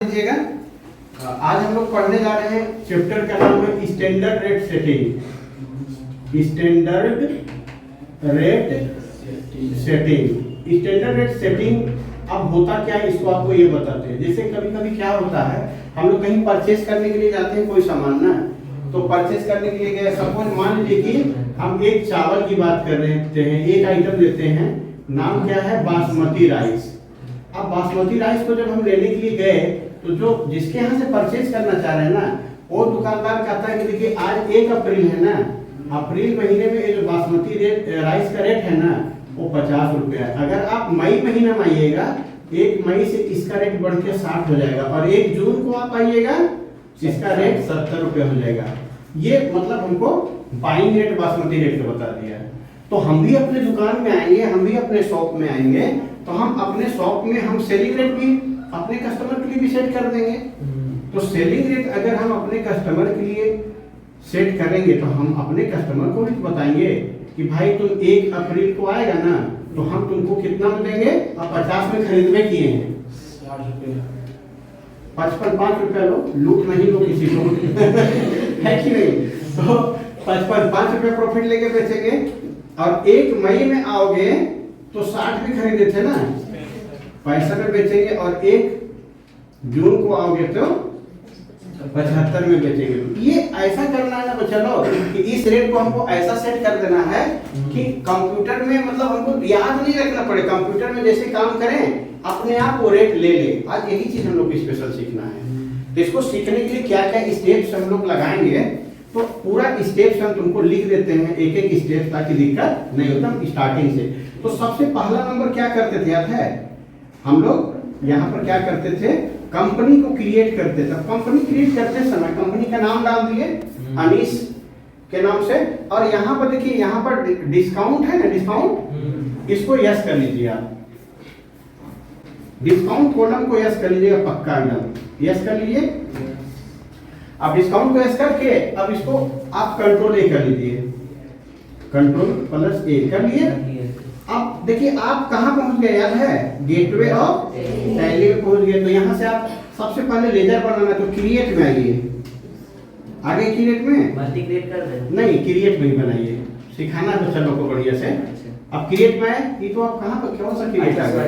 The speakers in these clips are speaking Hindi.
लीजिएगा। आज हम लोग पढ़ने जा रहे हैं, चैप्टर का नाम है standard rate setting. Standard rate setting. Standard rate setting अब होता क्या है इसको आपको ये बताते हैं। जैसे कभी कभी क्या होता है, हम लोग कहीं परचेस करने के लिए जाते हैं कोई सामान ना, तो परचेस करने के लिए गए, सपोज मान लीजिए कि हम एक चावल की बात कर रहे हैं, एक आइटम लेते हैं, नाम क्या है, बासमती राइस। अब बासमती राइस को जब हम लेने के लिए गए तो जो जिसके यहाँ से परचेज करना चाह रहे हैं ना, वो दुकानदार कहता है कि देखिए आज 1 अप्रैल है ना, अप्रैल महीने में ये जो बासमती राइस का रेट है ना वो 50 रुपया है। अगर आप मई महीना में आइएगा, 1 मई से इसका रेट बढ़ के 60 हो जाएगा, और 1 जून को आप आइएगा इसका रेट 70 रुपया हो जाएगा। ये मतलब हमको बाइंग रेट बासमती रेट का बता दिया है। तो हम भी अपने दुकान में आएंगे, हम भी अपने शॉप में आएंगे, तो हम अपने शॉप में हम सेलिंग रेट भी अपने कस्टमर के लिए भी सेट कर देंगे। तो सेलिंग रेट अगर हम अपने कस्टमर के लिए सेट करेंगे तो हम अपने कस्टमर को भी बताएंगे कि भाई तुम 1 अप्रैल को आएगा ना तो हम तुमको कितना में देंगे, अब 50 में खरीदने किए हैं 60 रुपया, 55 रुपया लो, लूट नहीं लो किसी को है कि नहीं। तो 55 रुपया प्रॉफिट लेके बेचेंगे, और 1 मई में आओगे तो 60 में खरीदे थे ना, 65 में बेचेंगे, और 1 जून को आओगे तो 75 में बेचेंगे। ये ऐसा करना है ना बच्चा लोग कि इस रेट को हमको ऐसा सेट कर देना है कि कंप्यूटर में मतलब हमको याद नहीं रखना पड़े, कंप्यूटर में जैसे काम करें अपने आप वो रेट ले ले। आज यही चीज हम लोग स्पेशल सीखना है। तो इसको सीखने के लिए क्या क्या स्टेप्स हम लोग लगाएंगे, तो पूरा स्टेप्स हम तुमको लिख देते हैं, एक एक स्टेप, ताकि दिक्कत नहीं होता स्टार्टिंग से। तो सबसे पहला नंबर क्या करते थे याद है, हम लोग यहाँ पर क्या करते थे, कंपनी को क्रिएट करते थे। कंपनी क्रिएट करते समय कंपनी का नाम डाल दिए अनीस के नाम से, और यहाँ पर देखिए यहाँ पर डिस्काउंट है ना, डिस्काउंट, इसको यस कर लीजिए आप, डिस्काउंट कॉलम को यस कर लीजिएगा, पक्का एकदम यस कर लीजिए। अब डिस्काउंट को यस करके अब इसको आप कंट्रोल ए कर लीजिए, कंट्रोल प्लस ए कर लिए। अब देखिए आप कहाँ पहुंच गए याद है, गेटवे ऑफ टैली में पहुंच गए। तो यहाँ से आप सबसे पहले लेजर बनाना, तो क्रिएट में आइए, आगे क्रिएट में मल्टी क्रिएट कर दे, नहीं क्रिएट में ही बनाइए, सिखाना है बच्चा लोग को बढ़िया से। अब क्रिएट में आए, ये तो आप कहाँ पर कौन सा क्रिएट आ गए,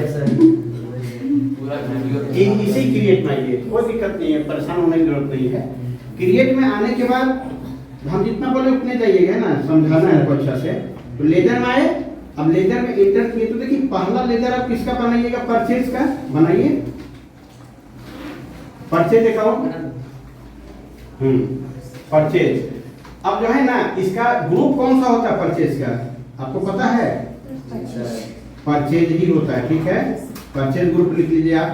इसी क्रिएट में आइए, कोई दिक्कत नहीं है, परेशान होने की जरूरत नहीं है। क्रिएट में आने के बाद हम जितना बोले उतने जाइएगा ना, समझाना है आपको अच्छा से। तो लेजर में आए, अब लेजर में एंटर किए तो देखिए पहला लेजर आप किसका बनाइएगा, परचेज का बनाइए, परचेज अकाउंट, परचेज। अब जो है ना इसका ग्रुप कौन सा होता है परचेज का, आपको पता है, परचेज ही होता है, ठीक है। परचेज ग्रुप लिख लीजिए आप,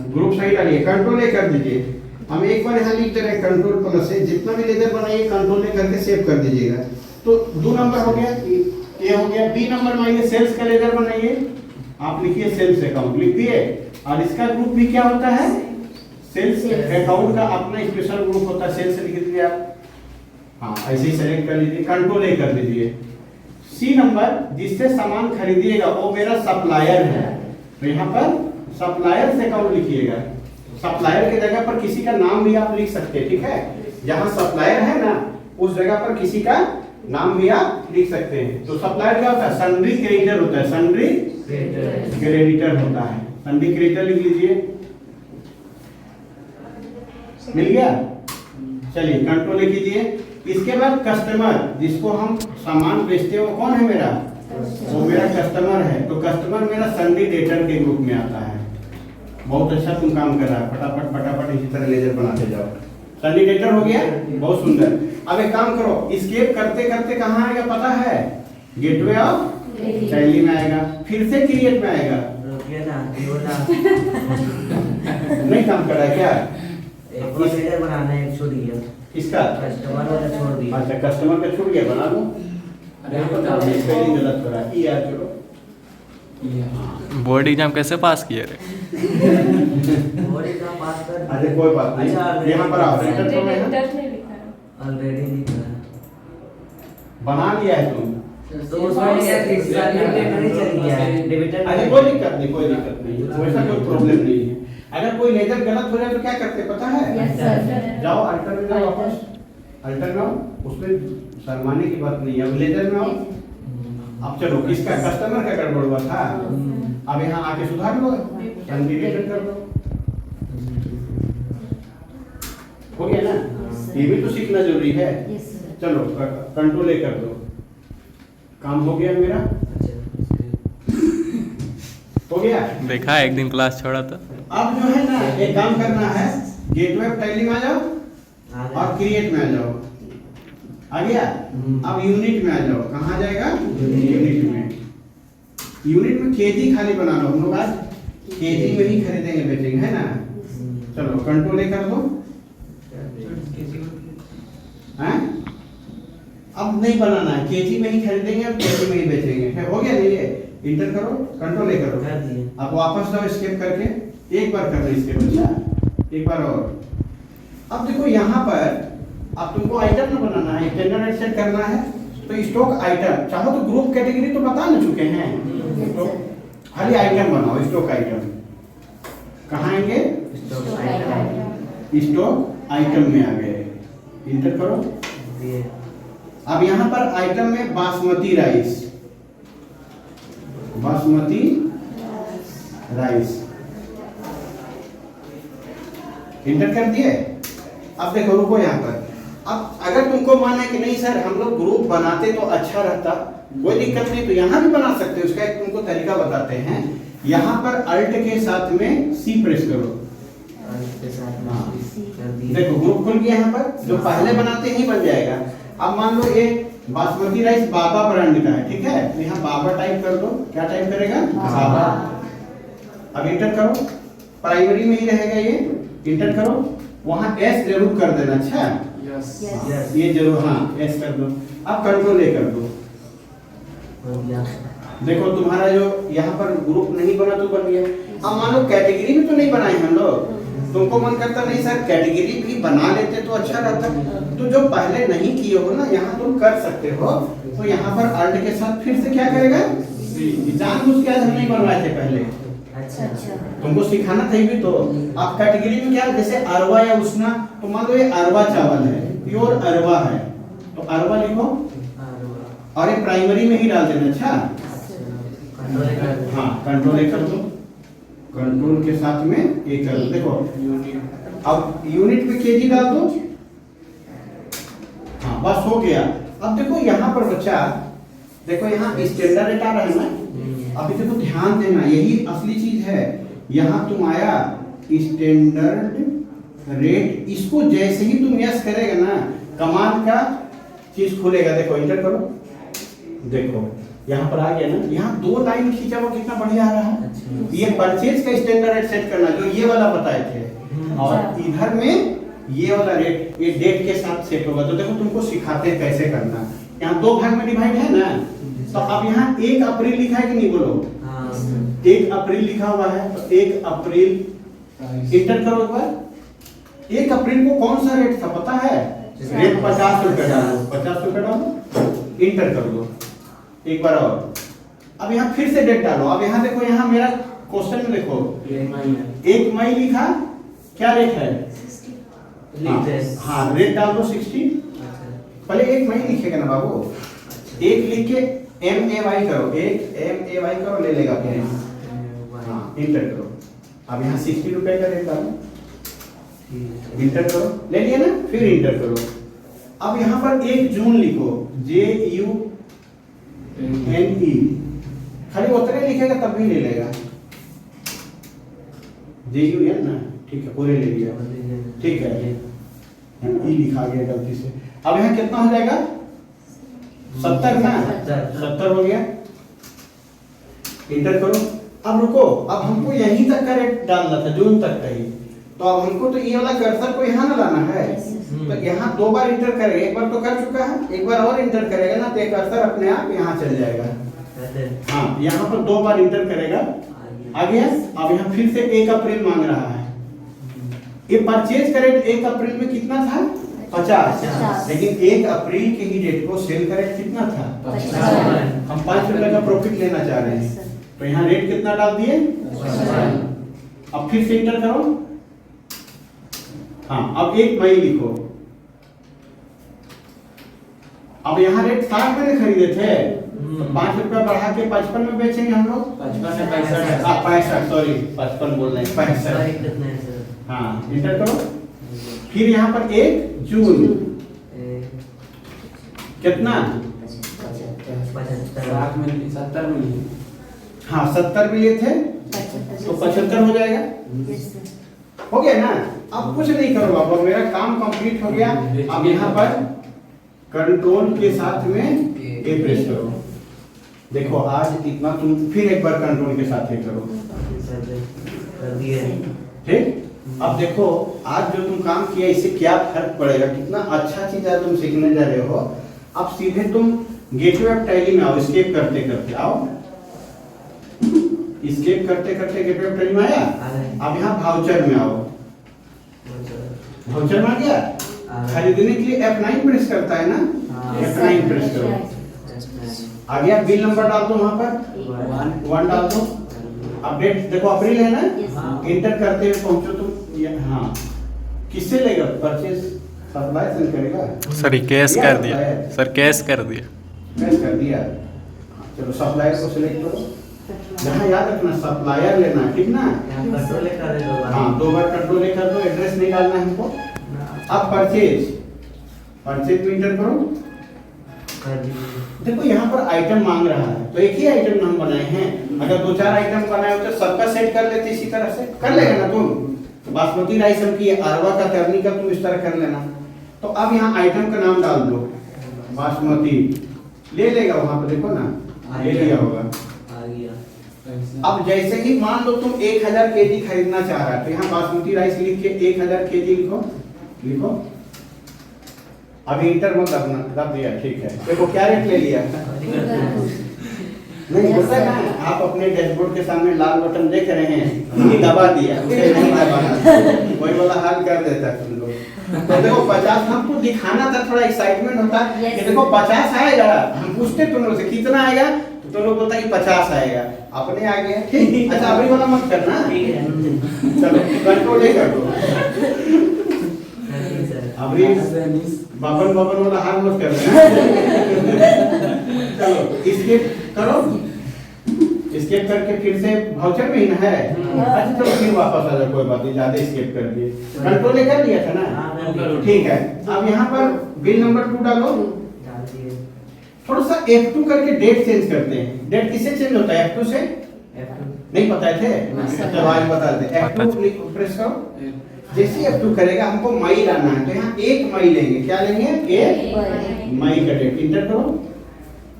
ग्रुप सही डालिए, कंट्रोल ए कर दीजिए। हम एक बार यहाँ लिख दे रहे हैं कंट्रोल प्लस ए, जितना भी लेजर बनाइए कंट्रोल ए करके सेव कर दीजिएगा। तो 2 नंबर हो गया, ये हो गया। बी नंबर में आइए, सेल्स का लेजर बनाइए, आप लिखिए सेल्स अकाउंट लिख दिए, और इसका ग्रुप भी क्या होता है, सेल्स अकाउंट का अपना स्पेशल ग्रुप होता है, सेल्स लिख दीजिए आप, हाँ ऐसे ही सेलेक्ट कर लीजिए, कंट्रोल ए कर दीजिए। सी नंबर, जिससे सामान खरीदिएगा वो मेरा सप्लायर है, तो यहाँ पर सप्लायर से अकाउंट लिखिएगा। सप्लायर की जगह पर किसी का नाम भी आप लिख सकते हैं, ठीक है। जहाँ सप्लायर है ना उस जगह पर किसी का नाम भी आप लिख सकते हैं। तो सप्लायर क्या होता है, सन्ड्री क्रेडिटर होता है, सन्ड्री क्रेडिटर होता है, सन्ड्री क्रेडिटर लिख लीजिए, मिल गया। चलिए कंट्रोल कीजिए। इसके बाद कस्टमर, जिसको हम सामान बेचते हैं वो कौन है मेरा, वो मेरा कस्टमर है। तो कस्टमर मेरा सन्ड्री डेटर के ग्रुप में आता है। बहुत अच्छा तुम काम कर रहा है, फटाफट फटाफट इसी तरह लेजर बनाते जाओ। सन्ड्री डेटर हो गया, बहुत सुंदर। अब एक काम करो, स्केप करते करते कहाँ आएगा पता है, गेटवे ऑफ टैली में आएगा, फिर से क्रिएट में आएगा। नहीं काम कर रहा है क्या, एक लेजर बनाना है, छोड़ दिया इसका कस्टमर वाला छोड़ दिया। अच्छा कस्टमर का छूट गया, बना दो। अरे पता नहीं स्पेलिंग गलत हो रहा है, यार चलो। बोर्ड एग्जाम कैसे पास किए रे, बोर्ड एग्जाम पास कर, अरे कोई बात नहीं, यहाँ पर आओ, सेंटर तो में ऑलरेडी लिखा है, बना लिया है तुम, तो उसमें डेबिटर ही चल गया है, डेबिटर। अरे कोई दिक्कत नहीं, कोई दिक्कत नहीं, वैसा कोई प्रॉब्लम नहीं है। अगर कोई लेजर गलत हो जाए तो क्या करते हैं पता है? Yes, sir. जाओ अल्टर में जाओ वापस, अल्टर में आओ, उसमें शर्माने की बात नहीं है। अब लेजर में आओ, अब चलो किसका कस्टमर का गड़बड़ हुआ था, अब यहाँ आके सुधार लो, रिटर्न कर दो, हो गया ना? ये भी तो सीखना जरूरी है। Yes, sir. चलो कंट्रोल ए कर दो, काम हो गया मेरा, हो गया। देखा एक दिन क्लास छोड़ा तो अब जो है ना एक काम करना है, गेटवे ऑफ टैली में आ जाओ और क्रिएट में आ जाओ, आ गया। अब यूनिट में आ जाओ, कहाँ जाएगा? यूनिट में। यूनिट में केजी खाली बना लो, हम लोग आज केजी में ही खरीदेंगे बेचेंगे, है ना? चलो कंट्रोल ए कर दो, हैं? अब नहीं बनाना है, केजी में ही खरीदेंगे और केजी में ही बेचेंगे, है? हो गया नहीं ये? इंटर करो, कंट्रोल ए करो, कर दिए। अब वापस जाओ स्केप करके, एक बार कर लो स्केप, अच्छा एक बार और। अब देखो यहाँ पर अब तुमको आइटम ना बनाना है, स्टैंडर्ड रेट सेट करना है, तो स्टॉक आइटम चाहो तो ग्रुप कैटेगरी तो बता ना चुके हैं, तो खाली आइटम बनाओ, स्टॉक आइटम। कहाँ आएंगे? स्टॉक आइटम में आ गए, इंटर करो। दिए। अब यहाँ पर आइटम में basmati rice, basmati rice inter कर दिए। अब देखो रुको यहाँ पर, अब अगर तुमको मन है कि नहीं सर हम लोग ग्रुप बनाते तो अच्छा रहता, कोई दिक्कत नहीं, तो यहाँ भी बना सकते हो। उसका एक तुमको तरीका बताते हैं, यहाँ पर अल्ट के साथ में सी प्रेस करो, इसके साथ में हाँ। कर दिए। देखो ग्रुप खुल गया यहाँ पर, जो पहले बनाते ही बन जाएगा। अब मान लो ये बासमती राइस बाबा ब्रांड का है, ठीक है, तो यहाँ बाबा टाइप कर दो, क्या टाइप करेगा? बाबा। अब इंटर करो, प्राइमरी में ही रहेगा ये, इंटर करो, वहाँ एस जरूर कर देना, अच्छा Yes. ये जरूर, हाँ एस कर दो। अब कंट्रोल ए कर दो, हो गया। देखो तुम्हारा जो यहाँ पर ग्रुप नहीं बना तो बन गया। अब मान लो कैटेगरी में तो नहीं बनाए हम लोग, तुमको मन करता नहीं सर कैटेगरी भी बना लेते तो अच्छा रहता, तो जो पहले नहीं किए हो ना यहाँ तुम कर सकते हो। तो यहाँ पर अल्ट के साथ फिर से क्या करेगा? जानबूझ के आज हम नहीं बनवाए थे पहले, अच्छा अच्छा। तुमको सिखाना था भी। तो आप कैटेगरी में क्या, जैसे अरवा या उसना, तो मान लो ये अरवा चावल है, प्योर अरवा है, तो अरवा लिखो और ये प्राइमरी में ही डाल देना, अच्छा कंट्रोल कर दो। हाँ कंट्रोल ए कर दो, कंट्रोल के साथ में ए कर दो। देखो अब यूनिट में केजी डाल दो, हाँ बस हो गया। अब देखो यहाँ पर बच्चा, देखो यहाँ स्टैंडर्ड रेट आ रहा है ना, अभी देखो ध्यान देना, यही असली चीज है। यहाँ तुम आया स्टैंडर्ड रेट, इसको जैसे ही तुम यस करेगा ना, कमांड का चीज खुलेगा। देखो इंटर करो, देखो यहाँ पर आ गया ना, यहाँ 2 लाइन खींचा हुआ कितना बढ़िया आ रहा है। अच्छा। ये परचेज का स्टैंडर्ड रेट सेट करना, जो ये वाला बताए थे, और इधर में ये वाला रेट, ये डेट के साथ सेट होगा। तो देखो तुमको सिखाते हैं कैसे करना। यहाँ 2 भाग में डिवाइड है ना, तो अब यहाँ 1 अप्रैल लिखा है कि नहीं, बोलो हाँ। 1 अप्रैल लिखा हुआ है, तो 1 अप्रैल इंटर करो एक बार। 1 अप्रैल को कौन सा रेट था पता है? रेट 50 रुपए डालो, 50 रुपए डालो, इंटर कर दो एक बार और। अब यहाँ फिर से डेट डालो। अब यहाँ देखो, यहाँ मेरा क्वेश्चन में देखो 1 मई लिखा, क्या रेट है? हाँ रेट डाल दो 60। पहले 1 मई लिखेगा ना बाबू, 1 लिख के MAY करो, 1 MAY करो, ले लेगा फिर। हाँ इंटर करो। अब यहाँ 60 रुपए का रेट डालो, इंटर करो, ले लिया ना, फिर इंटर करो। अब यहाँ पर 1 जून लिखो, JUNE, खाली उतने लिखेगा तब भी ले लेगा, JUN ना, ठीक है पूरे ले लिया, ठीक है। ई लिखा गया गलती से। अब यहाँ कितना हो जाएगा? 70 ना, 70 हो गया, इंटर करो। अब रुको, अब हमको यहीं तक का रेट डालना था, जून तक का ही, तो अब हमको तो ये वाला कर्सर को यहाँ ना लाना है, तो यहाँ 2 बार इंटर करेगा। एक बार तो कर चुका है, एक बार और इंटर करेगा ना, तो कर्सर अपने आप यहाँ चल जाएगा। हाँ यहाँ पर 2 बार इंटर करेगा, आ गया। अब यहाँ फिर से 1 अप्रैल मांग रहा है। ये परचेज का रेट 1 अप्रैल में कितना था? 50, लेकिन 1 अप्रैल के ही डेट को सेल का रेट कितना था? 50। हम 5 रुपए का प्रॉफिट लेना चाह रहे हैं, तो यहाँ रेट कितना डाल दिए? अब फिर से इंटर करो। हाँ, अब 1 मई लिखो। अब यहाँ रेट 60 में खरीदे थे, तो 5 रुपया बढ़ा के 55 में बेचेंगे हम लोग। 55 में 65 65, सॉरी 55 बोल रहे हैं, 65। कितने हैं सर? हाँ, इंटर करो। फिर यहाँ पर 1 जून कितना? 75 में 70 में। हाँ, 70 में लिए थे तो 75 हो जाएगा। हो गया ना? अब कुछ नहीं करो, अब मेरा काम कंप्लीट हो गया। अब यहाँ पर कंट्रोल के साथ में ए प्रेस करो। देखो आज इतना, तुम फिर एक बार कंट्रोल के साथ ये करो। कर दिए। ठीक? अब देखो आज जो तुम काम किया इससे क्या फर्क पड़ेगा, कितना अच्छा चीज आज तुम सीखने जा रहे हो। अब सीधे तुम गेटवे ऑफ टैली में आओ, स्केप करते करते आओ। स्केप करते करते गेटवे ऑफ टैली में आया। अब यहाँ वाउचर में आओ। वाउचर में आ गया। खरीदने के लिए F9 प्रेस करता है ना, F9 प्रेस करो। आ गया। बिल नंबर डाल दो, वहां पर 1 डाल दो। अपडेट देखो अप्रैल है ना, इंटर करते हुए पहुंचो तुम। हाँ, किससे लेगा? परचेज सप्लाई से करेगा। सर ये कैश कर दिया, सर कैश कर दिया। कैश कर दिया। चलो सप्लायर को सिलेक्ट करो। यहाँ याद रखना सप्लायर लेना है, ठीक ना? कंट्रोल कर दे दो बार। हाँ, 2 बार कंट्रोल कर दो। एड्रेस नहीं डालना है हमको। अब परचेज में इंटर करो। कर दिए। देखो यहाँ पर आइटम मांग रहा है, तो एक ही आइटम हम बनाए हैं। अगर 2-4 आइटम बनाए हो तो सबका सेट कर लेते, इसी तरह से कर लेगा ना तुम। तो बासमती राइस हम की अरवा का तरनी का तुम इस तरह कर लेना। तो अब यहाँ आइटम का नाम डाल दो, बासमती। ले लेगा वहां पर, देखो ना ले लिया होगा। आ गया। अब जैसे ही मान लो तुम 1000 केजी खरीदना चाह रहा है, तो यहाँ बासमती राइस लिख के 1000 केजी लिखो। अभी इंटर मत दब दिया, ठीक है। देखो क्या रेट ले लिया। नहीं होता है ना, आप अपने डैशबोर्ड के सामने लाल बटन देख रहे हैं, ये दबा दिया, उसे नहीं दबाना, वही वाला हाल कर देता है तुम लोग। तो देखो 50 हमको दिखाना था, थोड़ा एक्साइटमेंट होता कि देखो 50 आएगा। हम पूछते तुम लोग से कितना आएगा, तो तुम लोग बोलता कि 50 आएगा, अपने आ गया। ठीक, अच्छा अभी वाला मत करना। चलो कंट्रोल ही कर दो। अभी बबन वाला हाल मत करना। चलो स्केप करो। स्केप करके फिर से वाउचर में ही ना है। अच्छा चलो फिर वापस आ जाओ, कोई बात नहीं, ज्यादा स्केप कर दिए। कंट्रोल कर लिया था ना, ठीक है। अब यहाँ पर बिल नंबर 2 डालो। थोड़ा सा F2 करके डेट चेंज करते हैं। डेट किससे चेंज होता है? F2 से। नहीं पता थे? चलो आज बता देते। F2 प्रेस करो। जैसे F2 करेगा हमको मई लाना है, तो यहाँ 1 मई लेंगे। क्या लेंगे? 1 मई का डेट। इंटर करो।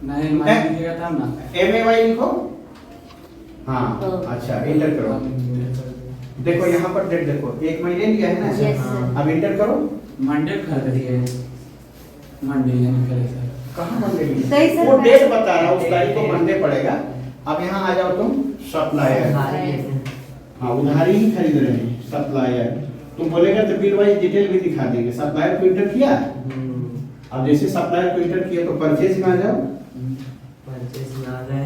नहीं मैं लिखा था ना, MAY लिखो। हाँ अच्छा, इंटर करो। देखो यहाँ पर डेट देखो, 1 मई ले लिया है ना। अब इंटर करो। मंडे कर दिए, मंडे यानी करे सर। कहाँ मंडे? वो डेट बता रहा है, उस तारीख को मंडे पड़ेगा। अब यहाँ आ जाओ तुम, सप्लायर। हाँ, उधारी ही खरीद रहे हैं, सप्लायर। तुम बोलेगा तो बिल वाइज डिटेल भी दिखा देंगे। सप्लायर को इंटर किया। अब जैसे सप्लायर को इंटर किया तो परचेज में आ जाओ। परचेज में आ गए।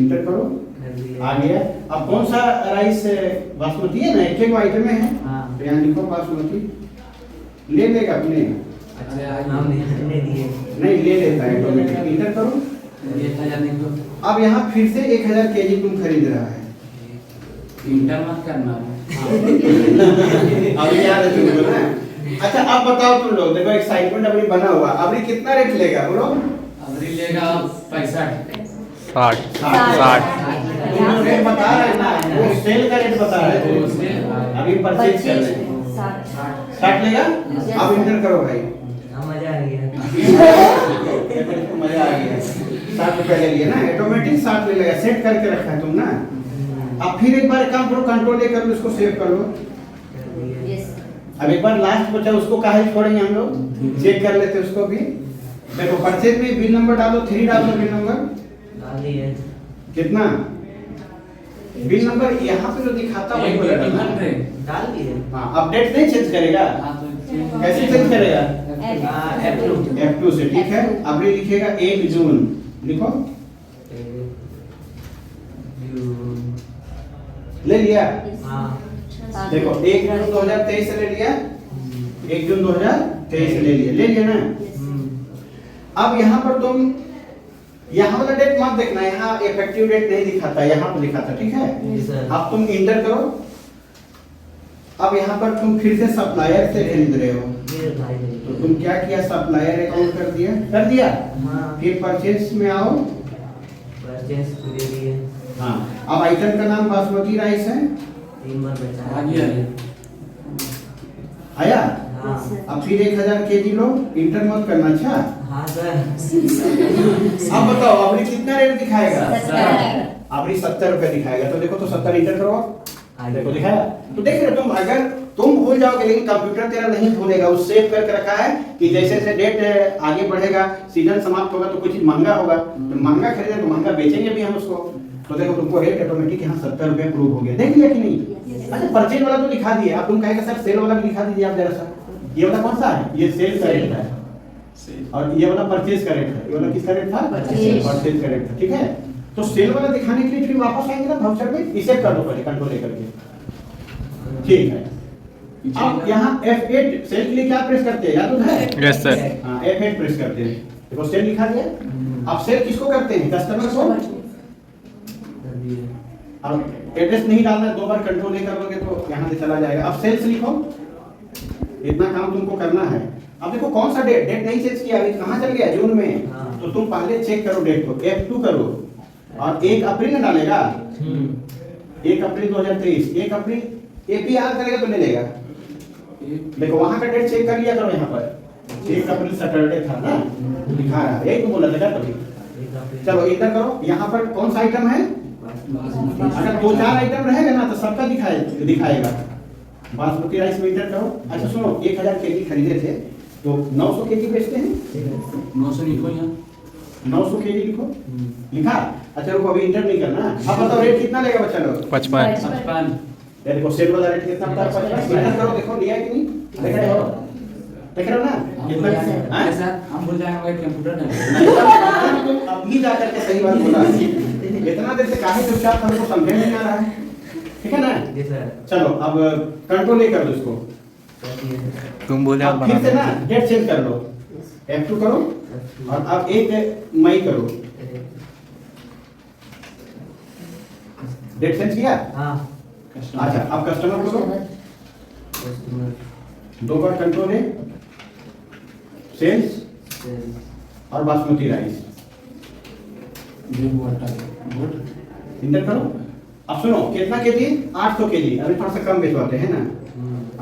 इंटर करो। आ गया। अब कौन सा राइस? बासमती है ना, एक आइटम में है। तो यहाँ लिखो बासमती। ले लेगा अपने? नाम नहीं दिए। नहीं, ले लेता है ऑटोमेटिक। इंटर करो। 1000 निकलो। अब यहाँ फिर से 1000 केजी तुम खरीद रहा है। इंटर मत करना। अभी याद है तुमको ना? अच्छा अब बताओ तुम लोग, देखो एक्साइटमेंट अभी बना हुआ। अभी कितना रेट लेगा बोलो? अभी लेगा 65। 60। तुम लोग रेट बता रहे हैं ना, वो सेल का रेट बता रहे थे। अभी परचेज कर रहे हैं। 60 लेगा। अब इंटर करो भाई। मजा आ गया। मजा आ गया। 60 रुपए ले लिया ना, ऑटोमेटिक 60 ले लेगा। सेट करके रखा है तुम ना। अब फिर एक बार काम करो, कंट्रोल कर लो, इसको सेव कर लो। अब एक बार लास्ट बचा, उसको काहे छोड़ेंगे हम लोग, चेक कर लेते उसको भी। देखो परचेज में बिल नंबर डालो, 3 डाल दो। बिल नंबर डाल दिए। कितना? बिल नंबर यहाँ पे जो दिखाता है वही को डालना है। डाल दिए। हाँ, अपडेट नहीं चेंज करेगा। कैसे चेंज करेगा? F2 से, ठीक है। अब ये लिखेगा 1 जून लिखो। ले लिया। हाँ देखो 1 जून 2023 से ले लिया, 1 जून 2023 से ले लिया ना। अब यहाँ पर तुम यहाँ वाला डेट मत देखना, यहाँ इफेक्टिव डेट नहीं दिखाता, यहाँ पर दिखाता, ठीक है। अब तुम इंटर करो। अब यहाँ पर तुम फिर से सप्लायर से खरीद रहे हो, तो तुम क्या किया, सप्लायर अकाउंट कर दिया। फिर परचेस में आओ, परचेस दे दिए। हाँ, अब आइटम का नाम बासमती राइस है, 3 बार बचा आया। हाँ अब फिर 1000 केजी लो, इंटर मत करना। अच्छा हाँ सर। अब बताओ अबरी कितना रेट दिखाएगा, अबरी 70 रुपए दिखाएगा। तो देखो तो 70 इंटर करो, देखो दिखाया। तो देख रहे तुम, अगर तुम भूल जाओगे लेकिन कंप्यूटर तेरा नहीं भूलेगा, वो सेव करके रखा है कि जैसे जैसे डेट आगे बढ़ेगा, सीजन समाप्त होगा तो कुछ चीज महंगा होगा, तो महंगा खरीदेंगे तो महंगा बेचेंगे भी हम उसको। तो देखो तुमको रेट ऑटोमेटिक यहाँ 70 रुपए प्रूव हो गया, देख लिया कि नहीं। अच्छा परचेज वाला तो दिखा दिया, अब तुम कहेगा सर सेल वाला भी दिखा दीजिए आप जरा सा। ये वाला कौन सा है, ये सेल का रेट है, और ये वाला परचेज का रेट है। ये वाला किसका रेट था, परचेज का रेट था, ठीक है। तो सेल वाला दिखाने के लिए फिर वापस आएंगे ना वाउचर में, इसे कर दो पहले कंट्रोल लेकर के, ठीक है। अब यहाँ F8 सेल के लिए क्या प्रेस करते हैं, याद है? Yes sir. हाँ F8 प्रेस करते हैं, देखो सेल लिखा दिया। अब सेल किसको करते हैं, कस्टमर को। अब एड्रेस नहीं डालना, 2 बार कंट्रोल नहीं करोगे तो यहाँ से चला जाएगा। अब सेल्स लिखो, इतना काम तुमको करना है। अब देखो कौन सा डेट नहीं चेंज किया, अभी कहाँ चल गया, जून में। तो तुम पहले चेक करो डेट को, F2 करो, और 1 अप्रैल में डालेगा, 1 अप्रैल 2023, 1 अप्रैल APR करेगा तो ले लेगा। देखो वहां का डेट चेक कर लिया करो, यहाँ पर 1 अप्रैल सैटरडे था ना, दिखा रहा है, यही तो बोला था तभी। चलो इंटर करो, यहाँ पर कौन सा आइटम है, अगर 2-4 आइटम रहेगा ना तो सबका दिखाएगा। बासमती राइस में इंटर करो। अच्छा सुनो, 1000 केजी खरीदे थे तो 900 केजी बेचते हैं, 900 लिखो यहाँ, 900 केजी लिखो, लिखा। अच्छा रुको, अभी इंटर नहीं करना। अब बताओ रेट कितना लेगा बच्चा लोग, 55। ये देखो सेल वाला रेट कितना बता रहा है, 55 करो। देखो लिया कि नहीं, देख रहे हो ना कितना। हाँ सर, हम भूल जाएंगे कंप्यूटर नहीं। तुम अभी जा करके सही बात बोला, इतना देर से काहे चुपचाप, हमको समझ में नहीं आ रहा है, ठीक है ना। जी सर। चलो अब कंट्रोल नहीं कर दो इसको, तुम बोले आप अब फिर से बना ना डेट चेंज कर लो, F2 करो, और अब 1 मई करो। डेट चेंज किया। हाँ अच्छा अब कस्टमर करो, 2 बार कंट्रोल है, सेल्स और बासमती राइस, इंटर करो। अब सुनो कितना केजी, 800 केजी, अभी थोड़ा सा कम बेचवाते हैं ना,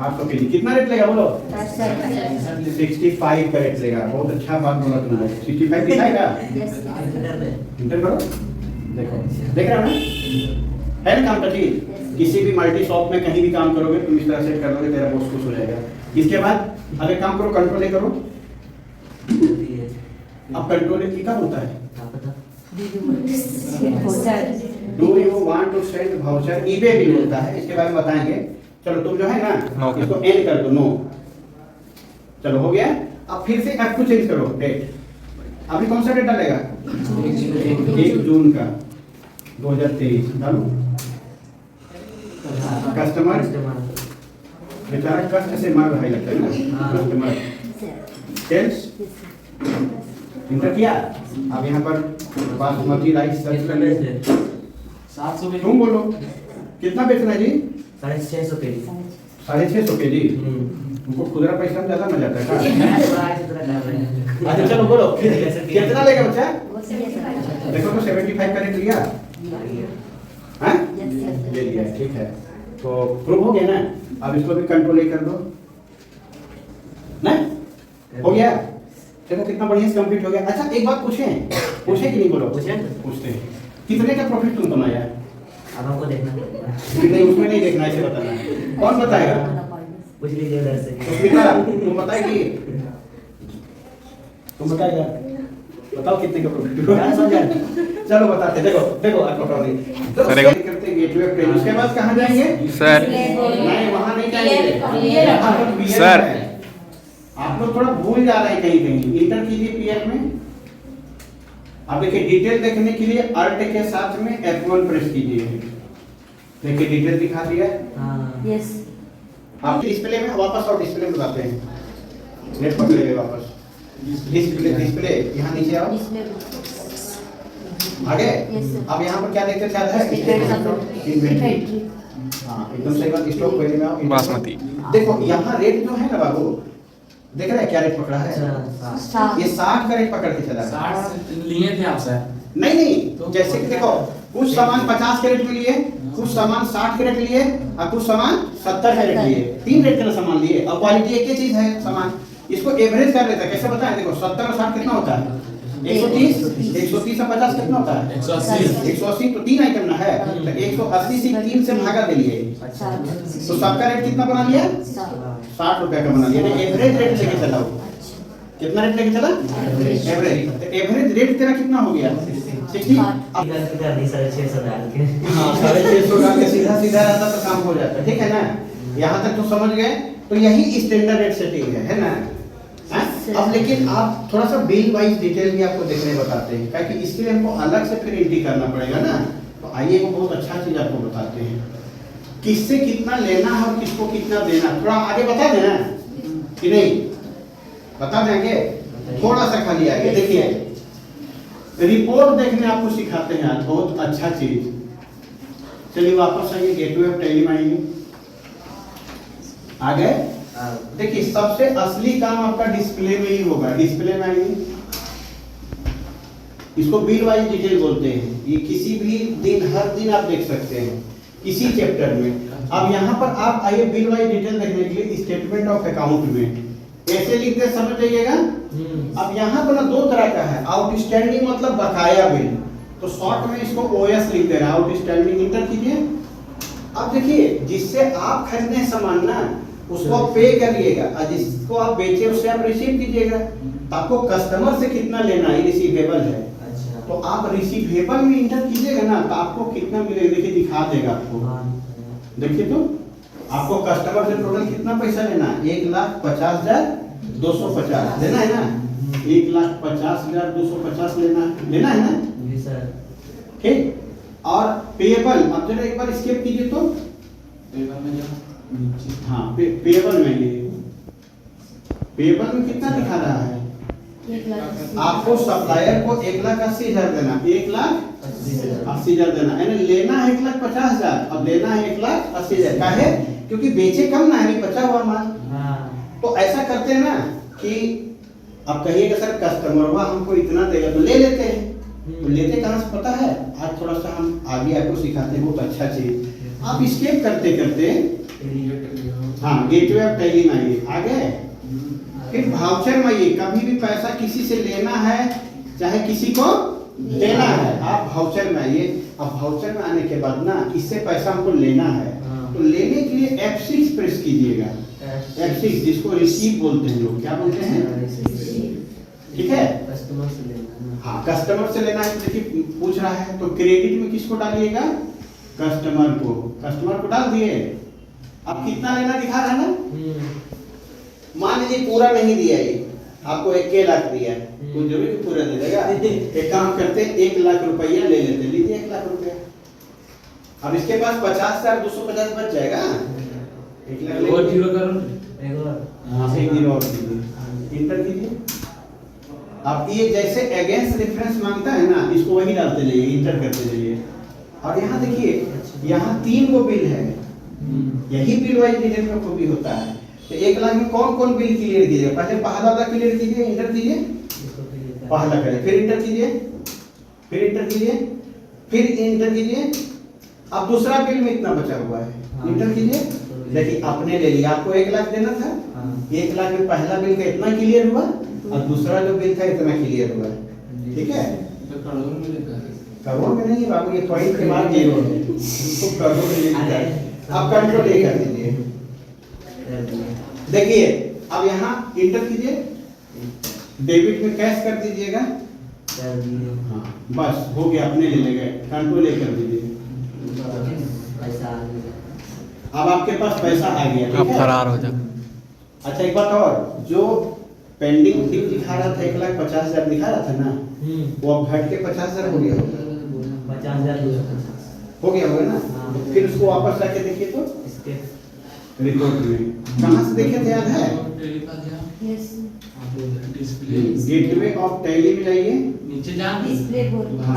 800 केजी कितना रेट लेगा बोलो, 65 का रेट लेगा। बहुत अच्छा बात बोला तुमने, 65 दिखाएगा, इंटर करो। देखो देख रहे हो ना, है ना काम का चीज। किसी भी मल्टी शॉप में कहीं भी काम करोगे तुम इस तरह सेट कर लोगे, तेरा बॉस खुश हो जाएगा। इसके बाद अगर काम करो, कंट्रोल करो। अब कंट्रोल क्या होता है, do you want to send voucher, eBay भी होता है, इसके बारे में बताएंगे। चलो तुम जो है ना इसको एंड कर दो, नो। चलो हो गया। अब फिर से F2 चेंज करो डेट। अभी कौन सा डेट डालेगा, 1 जून का 2023 डालो। कस्टमर बेचारा कष्ट से मार रहा है लगता है ना, कस्टमर सेल्स इंटर किया। अब यहाँ पर बासमती राइस सर्च कर ले, 700 तुम बोलो कितना बेचना है जी, 650 केजी। 650 केजी। तुमको खुदरा पैसा में ज्यादा मजा आता है। अच्छा चलो बोलो कितना लेगा बच्चा, देखो तो 75 का रेट लिया, हाँ ले लिया, ठीक है। तो प्रूव हो गया ना। अब इसको भी कंट्रोल कर दो ना, हो गया। देखो कितना बढ़िया से कंप्लीट हो गया। अच्छा एक बात पूछे कि नहीं, बोलो पूछते हैं, कितने का प्रॉफिट तुम कमाया, अब हमको देखना पड़ेगा। नहीं उसमें नहीं देखना, ऐसे बताना है। कौन बताएगा, पूछ लीजिए उधर से। तुम बताएगी, तुम बताएगा, बताओ कितने का प्रॉफिट हुआ। चलो बताते, देखो करते गेटवे पे, उसके बाद कहाँ जाएंगे सर। नहीं वहाँ नहीं जाएंगे सर। आप लोग थोड़ा भूल जा रहे हैं कहीं कहीं, इंटर कीजिए पीएल में। अब देखिए डिटेल देखने के लिए अल्ट के साथ में F1 प्रेस कीजिए, देखिए डिटेल दिखा दिया। हाँ यस आप डिस्प्ले में वापस और डिस्प्ले में बताते हैं, नेट पकड़े हुए वापस डिस्प्ले यहाँ नीचे आओ आगे। अब यहाँ पर क्या देखते थे इन्वेंट्री। हाँ एकदम सही बात, स्टॉक पहले में आओ। बासमती। देखो यहाँ रेट जो है ना बाबू, देख रहे हैं क्या रेट पकड़ा है? ये 60 का रेट पकड़ के चला है। 60 लिए थे आप सर? नहीं जैसे कि देखो कुछ सामान 50 के रेट में लिए, कुछ सामान 60 के रेट लिए और कुछ सामान 70 के रेट लिए, 3 रेट का सामान लिए। और क्वालिटी एक ही चीज है सामान, इसको एवरेज कर लेता है। कैसे बताएं? देखो 70 और 60 कितना होता है? 130 और 50 कितना होता है? 180। तो 3 आइटम ना है, तो 180 से 3 से भागा दे लिए, तो सबका रेट कितना बना लिया? 60 रुपए का बना लिया। एवरेज रेट लेके चला हो, कितना रेट लेके चला? एवरेज रेट तेरा कितना हो गया? 60। कर दी 650 डाल के। हाँ 650 डाल के सीधा रहता तो काम हो जाता, ठीक है ना? यहाँ तक तो समझ गए। तो यही स्टैंडर्ड रेट सेटिंग है ना? अब लेकिन आप थोड़ा सा बिल वाइज डिटेल भी आपको देखने बताते हैं, क्योंकि इसके लिए हमको अलग से फिर एंट्री करना पड़ेगा ना। तो आइए वो बहुत अच्छा चीज आपको बताते हैं, किससे कितना लेना है और किसको कितना देना। थोड़ा आगे बता देना कि नहीं? बता देंगे थोड़ा सा खाली आगे। देखिए रिपोर्ट देखने आपको सिखाते हैं आज, बहुत अच्छा चीज। चलिए वापस आइए, गेटवे ऑफ टैली में आइए। आ गए? देखिए सबसे असली काम आपका डिस्प्ले में ही होगा। डिस्प्ले में आइए, इसको बिल वाइज डिटेल बोलते हैं। ये किसी भी दिन हर दिन आप देख सकते हैं किसी चैप्टर में। अब यहाँ पर आप आइए बिल वाइज डिटेल देखने के लिए स्टेटमेंट ऑफ अकाउंट में ऐसे लिखते समझ जाइएगा। अब यहाँ पर ना 2 तरह का है, आउटस्टैंडिंग मतलब बकाया बिल, तो शॉर्ट में इसको ओएस लिख दे रहा है, आउटस्टैंडिंग। इंटर कीजिए। अब देखिए जिससे आप खरीदने सामान ना उसको आप पे करिएगा और जिसको आप बेचे उससे आप रिसीव कीजिएगा। तो आपको कस्टमर से कितना लेना है रिसीवेबल है, तो आप रिसीवेबल में इंटर कीजिएगा ना तो आपको कितना मिलेगा देखिए, दिखा देगा आपको। देखिए तो आपको कस्टमर से टोटल कितना पैसा लेना है? 1,50,250 लेना है ना? 1,50,250 लेना है ना? ठीक। और पेएबल, अब जरा एक बार स्किप कीजिए तो हाँ पेएबल में ये पेएबल में कितना दिखा रहा है? आपको सप्लायर को 1,80,000 देना, 1,80,000 देना, यानी लेना है 1,50,000 और देना है 1,80,000। काहे? क्योंकि बेचे कम ना है, बचा हुआ माल। तो ऐसा करते हैं ना कि अब कहिएगा सर कस्टमर हमको इतना देगा तो ले लेते हैं। तो लेते कहाँ से पता है? आज थोड़ा सा हम आगे आपको सिखाते हैं, बहुत अच्छा चीज। आप स्केप करते करते हाँ गेटवे ऑफ टैली में आइए। आगे फिर भाउचर में आइए। कभी भी पैसा किसी से लेना है चाहे किसी को देना है, आप भाउचर में आइए। अब भाउचर में आने के बाद ना इससे पैसा हमको लेना है, तो लेने के लिए F6 प्रेस कीजिएगा। F6 जिसको रिसीव बोलते हैं लोग, क्या बोलते हैं? ठीक है, कस्टमर से लेना। हाँ कस्टमर से लेना है। देखिए पूछ रहा है तो क्रेडिट में किसको डालिएगा? कस्टमर को डाल दिए। अब कितना लेना दिखा रहा है ना? मान लीजिए पूरा नहीं दिया, ये आपको 1 लाख दिया, तो जरूर पूरा दे देगा। एक काम करते 1 लाख रुपया ले लेते, लीजिए 1 लाख रुपया। अब इसके पास 50,250 बच जाएगा। 1 लाख और जीरो करो, हाँ एक जीरो और कीजिए, इंटर कीजिए। अब ये जैसे अगेंस्ट रेफरेंस मांगता है ना, इसको वही डालते जाइए, इंटर करते जाइए। और यहाँ देखिए यहाँ 3 गो बिल है, यही बिल वाइज डिटेल में खूबी होता है। तो 1 लाख में कौन कौन बिल क्लियर कीजिए? पहले पहला वाला क्लियर कीजिए, इंटर कीजिए, पहला करें, फिर इंटर कीजिए, फिर इंटर कीजिए, फिर इंटर कीजिए। अब दूसरा बिल में इतना बचा हुआ है, इंटर कीजिए। देखिए आपने ले लिया, आपको 1 लाख देना था, 1 लाख में पहला बिल का इतना क्लियर हुआ और दूसरा जो बिल था इतना क्लियर हुआ। ठीक है, करोड़ में नहीं बाबू, ये पॉइंट के बाद जीरो है, तो करोड़ में लिखा है। आप कंट्रोल ए कर दीजिए। देखिए अब यहाँ इंटर कीजिए, डेबिट में कैश कर दीजिएगा। हाँ बस हो गया, अपने ले लेंगे, कंट्रोल ए कर दीजिए। अब आपके पास पैसा आ गया, अब फरार हो जा। अच्छा एक बात और, जो पेंडिंग बिल दिखा रहा था 1,50,000 दिखा रहा था ना, वो अब घट के 50,000 हो गया होगा, 50,250 हो गया होगा ना। फिर उसको वापस लाके देखिए तो रिपोर्ट में कहाँ से देखे थे, याद है? गेटवे ऑफ टैली में जाइए, नीचे जा हाँ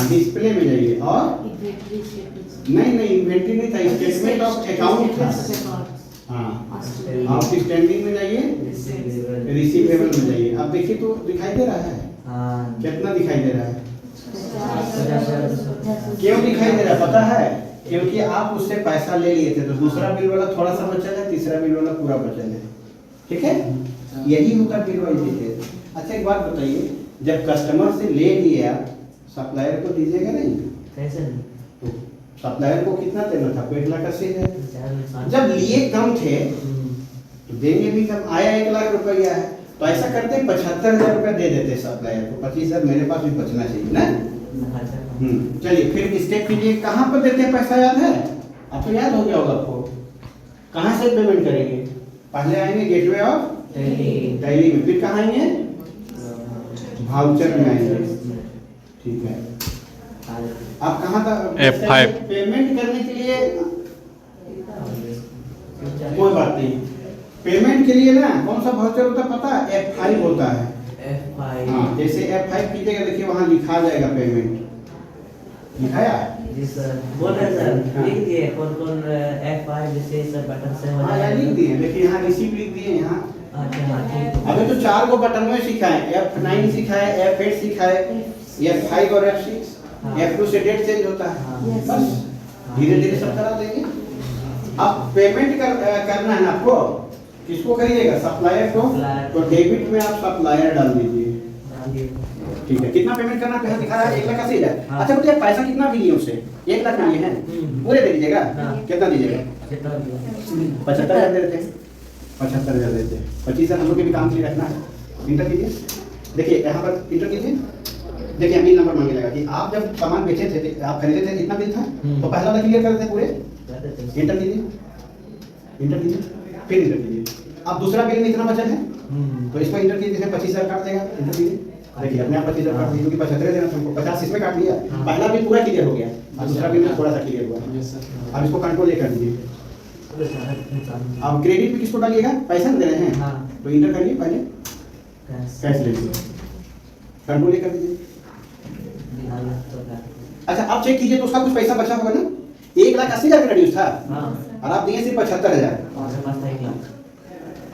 डिस्प्ले में जाइए, और नहीं इन्वेंट्री नहीं था, स्टेटमेंट ऑफ अकाउंट था। हाँ आप स्टैंडिंग में जाइए, रिसीवेबल में जाइए। अब देखिए तो दिखाई दे रहा है, कितना दिखाई दे रहा है? क्यों दिखाई दे रहा है पता है? क्योंकि आप उससे पैसा ले लिए थे, तो दूसरा बिल वाला थोड़ा सा बचल है, तीसरा बिल वाला पूरा बचल है, ठीक है? यही होता बिल वाइज डिटेल। अच्छा एक बात बताइए, जब कस्टमर से ले लिए आप, सप्लायर को दीजिएगा नहीं? कैसे नहीं? तो सप्लायर को कितना देना था? 1,80,000। जब लिए कम थे तो देंगे भी कम। आया 1,00,000 रुपया है, तो ऐसा करते 75,000 रुपया दे देते सप्लायर को, 25,000 मेरे पास भी बचना चाहिए ना। चलिए फिर स्टेप कीजिए, कहाँ पर देते हैं पैसा, याद है? आपको याद हो गया होगा आपको। कहाँ से पेमेंट करेंगे? पहले आएंगे गेटवे ऑफ टैली में, फिर कहाँ आएंगे? वाउचर में आएंगे, ठीक है। आप कहाँ तक F5 पेमेंट करने के लिए? कोई बात नहीं, पेमेंट के लिए ना कौन सा वाउचर होता है पता है? F5 होता है। F5। हाँ जैसे F5 कीजिएगा, देखिए वहाँ लिखा जाएगा पेमेंट, लिखाया? जी सर, बोल रहे सर, लिख दिए कौन कौन F5 जैसे सर बटन से हो हाँ जाएगा। लिख दिए, देखिए यहाँ रिसीव लिख दिए यहाँ। अच्छा ठीक है। अभी तो 4 को बटन में सिखाए, F9 सिखाए, F8 सिखाए, F5 और F6, F2 से डेट चेंज होता है। बस धीरे धीरे सब करा देंगे। अब पेमेंट करना है ना आपको, किसको करिएगा? सप्लायर को। तो डेबिट में आप सप्लायर डाल दीजिए, ठीक है। कितना पेमेंट करना है दिखा रहा है? 1,80,000। अच्छा बताइए पैसा कितना भी लिए उससे? 1,00,000 लिए हैं, पूरे दे दीजिएगा? कितना दीजिएगा? 75,000 दे देते हैं, 75,000 देते हैं। 25,000 हम लोग के भी काम के लिए रखना है। इंटर कीजिए, देखिए यहाँ पर इंटर कीजिए, देखिए बिल नंबर मांगे लगा कि आप जब सामान बेचे थे, आप खरीदे थे, कितना बिल था, तो पहला वाला क्लियर कर देते पूरे। इंटर कीजिए, इंटर कीजिए, फिर इंटर कीजिए। अब दूसरा बिल में इतना बचत है, तो इसको इंटर कीजिए, जैसे 25,000 काट देगा, इंटर कीजिए, देखिए अपने आप 25,000 काट दिया, क्योंकि 75 देना तुमको, 50 इसमें काट दिया। पहला बिल पूरा क्लियर हो गया, और दूसरा बिल में थोड़ा सा क्लियर हुआ। अब इसको कंट्रोल ए कर दीजिए। अब क्रेडिट में किसको डालिएगा? पैसा दे रहे हैं, तो इंटर करिए, पहले कैश ले लीजिए, कंट्रोल ए कर दीजिए। अच्छा अब चेक कीजिए तो उसका कुछ पैसा बचा होगा ना? 1,80,000 का रिड्यूस था, और आप दिए सिर्फ 75,000।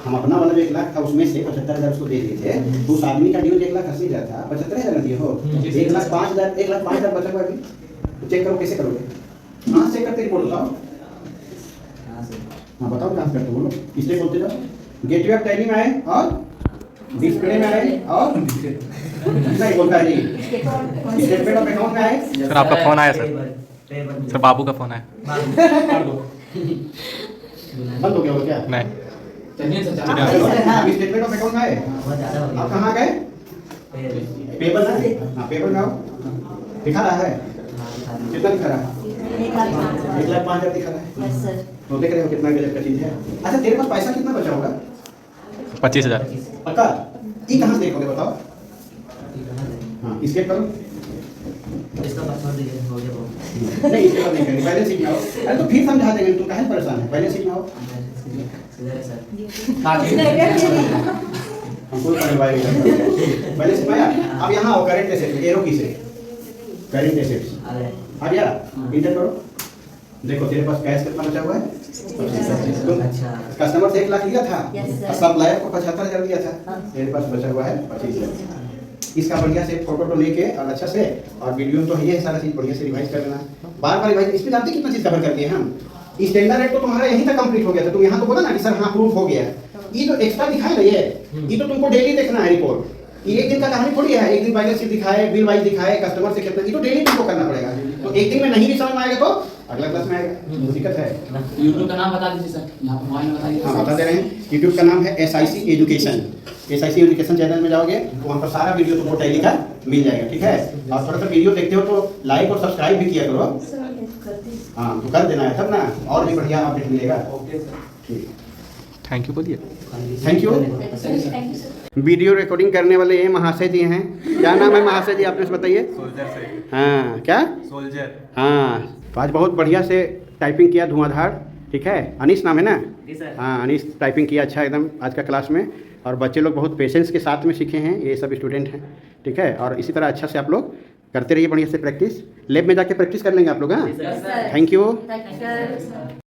हम अपना वाला जो 1,00,000 था उसमें से 75,000 उसको दे दिए थे, तो उस आदमी का ड्यूज 1,80,000 था, 75,000 दिए हो, 1,05,000 बचा हुआ। तो चेक करो, कैसे करोगे? कहाँ चेक करते रिपोर्ट बताओ? हाँ बताओ कहाँ करते बोलो, इसलिए बोलते जाओ। गेटवे ऑफ टैली में आए और डिस्प्ले में आए और नहीं बोलता है जी, स्टेटमेंट ऑफ अकाउंट में आए। सर आपका फोन आया सर बाबू का फोन आया। बंद हो गया वो क्या? नहीं अभी स्टेटमेंट ऑफ अकाउंट में आए, आप कहाँ गए? पेपर में, हाँ पेपर में आओ, दिखा रहा है कितना दिखा रहा है? 1,05,000 दिखा रहा है। तो देख रहे हो कितना गजब का चीज है। अच्छा तेरे पास पैसा कितना बचा होगा? 25,000। पक्का? ये कहाँ से देखोगे बताओ? हाँ इसके करो, इसका पासवर्ड दीजिए, हो गया बहुत। नहीं इसके बाद नहीं करेंगे, पहले सीख आओ। अरे तो फिर समझा देंगे, तुम काहे परेशान है, पहले सीख आओ। हमको पहले से पाया। अब यहाँ आओ, करंट एसेट, एरो की से करंट एसेट्स आ गया, इंटर करो। देखो तेरे पास कैश कितना बचा हुआ है? कस्टमर से 1,00,000 लिया था, और सप्लायर को 75,000 दिया था, तेरे पास बचा हुआ है 25,000। इसका बढ़िया से फोटो लेके और अच्छा से, और वीडियो तो ये सारा चीज बढ़िया से रिवाइज कर लेना, बार बार रिवाइज। इसमें जानते कितना चीज कवर कर दिए हम? स्टैंडर्ड रेट तो तुम्हारा यहीं तक कंप्लीट हो गया था, तुम यहाँ तो बोला ना कि सर हाँ प्रूफ हो गया। ये तो एक्स्ट्रा दिखाई रही है, ये तो तुमको डेली देखना है रिपोर्ट। ये एक दिन का कहानी थोड़ी है, एक दिन बैलेंस शीट दिखाए, बिल वाइज दिखाए, कस्टमर से कितना, ये तो डेली तुमको करना पड़ेगा। तो एक दिन में नहीं भी समझ में आएगा तो अगला क्लास में आएगा, दिक्कत है। यूट्यूब का नाम बता दीजिए सर, यहाँ पर मोबाइल बताइए। हाँ बता दे रहे हैं, यूट्यूब का नाम है SIC education. SIC education channel में जाओगे तो वहाँ पर सारा वीडियो तुमको टैली का मिल जाएगा, ठीक है। और थोड़ा सा वीडियो देखते हो तो लाइक और सब्सक्राइब भी किया करो। हाँ तो कर देना है तब ना, और भी बढ़िया अपडेट मिलेगा। ओके सर, ठीक, थैंक यू बोलिए। Thank you. वीडियो रिकॉर्डिंग करने वाले ये महाशय जी हैं, क्या नाम है महाशय जी आपने बताइए? सोल्जर से। हाँ क्या? सोल्जर। हाँ तो आज बहुत बढ़िया से टाइपिंग किया, धुआंधार। ठीक है, अनीस नाम है ना? जी सर। हाँ, अनीस टाइपिंग किया अच्छा एकदम आज का क्लास में, और बच्चे लोग बहुत पेशेंस के साथ में सीखे हैं, ये सब स्टूडेंट हैं, ठीक है। और इसी तरह अच्छा से आप लोग करते रहिए बढ़िया से प्रैक्टिस, लैब में जाके प्रैक्टिस कर लेंगे आप लोग। हाँ, जी sir. Thank you. Thank you, sir.